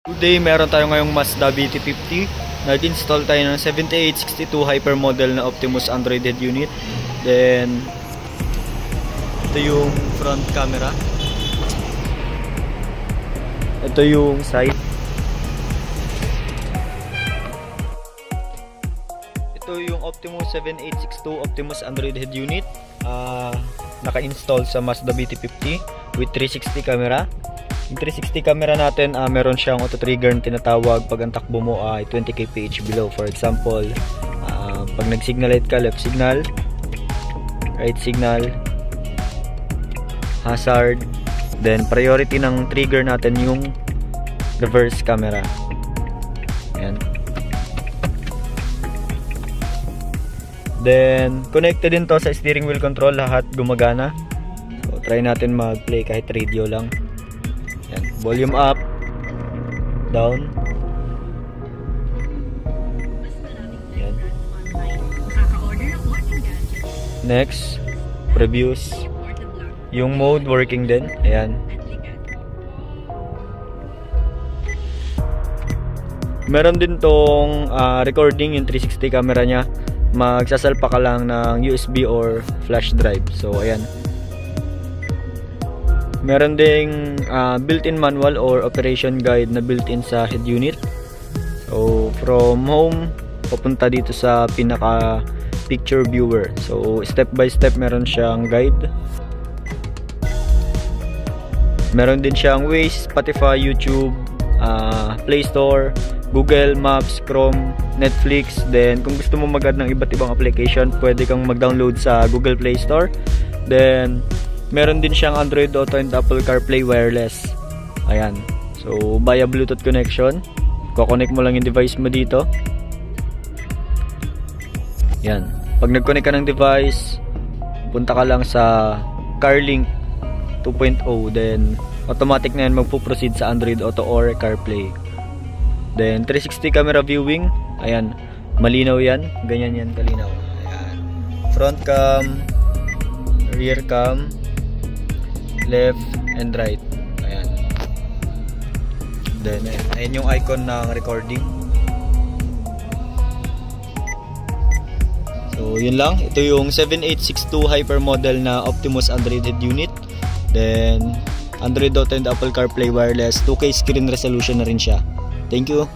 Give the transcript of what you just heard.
Today, meron tayo ngayong Mazda BT50. Nag-install tayo ng 7862 Hypermodel na Optimus Android head unit. Then, ito yung front camera. Ito yung side. Ito yung Optimus 7862 Optimus Android head unit. Naka-install sa Mazda BT50 with 360 camera. Yung 360 camera natin, meron siyang auto trigger na tinatawag pag ang takbo mo ay 20 kph below. For example, pag nag-signal light ka, left signal, right signal, hazard, then priority ng trigger natin yung reverse camera. Ayan. Then, connected din to sa steering wheel control, lahat gumagana. So, try natin mag-play kahit radio lang. Yan. Volume up, down. Yan. Next, previews. Yung mode working din. Ayan. Meron din tong recording, yung 360 camera nya. Magsasalpa ka lang ng USB or flash drive. So ayan. Meron ding built-in manual or operation guide na built-in sa head unit. So from home papunta dito sa pinaka picture viewer. So step by step meron siyang guide. Meron din siyang Waze, Spotify, YouTube, Play Store, Google Maps, Chrome, Netflix. Then kung gusto mo mag-add ng iba't ibang application, pwede kang mag-download sa Google Play Store. Then meron din siyang Android Auto and Apple CarPlay wireless. Ayan. So via Bluetooth connection, ko-connect mo lang yung device mo dito. Yan. Pag nag-connect ka ng device, punta ka lang sa CarLink 2.0, then automatic na yan magpo-proceed sa Android Auto or CarPlay. Then 360 camera viewing, ayan, malinaw yan, ganyan yan kalinaw. Ayan. Front cam, rear cam, left and right. Ayan. Then ayan yung icon ng recording. So yun lang, ito yung 7862 Hypermodel na Optimus Android head unit. Then Android Auto and Apple CarPlay wireless, 2K screen resolution na rin siya. Thank you.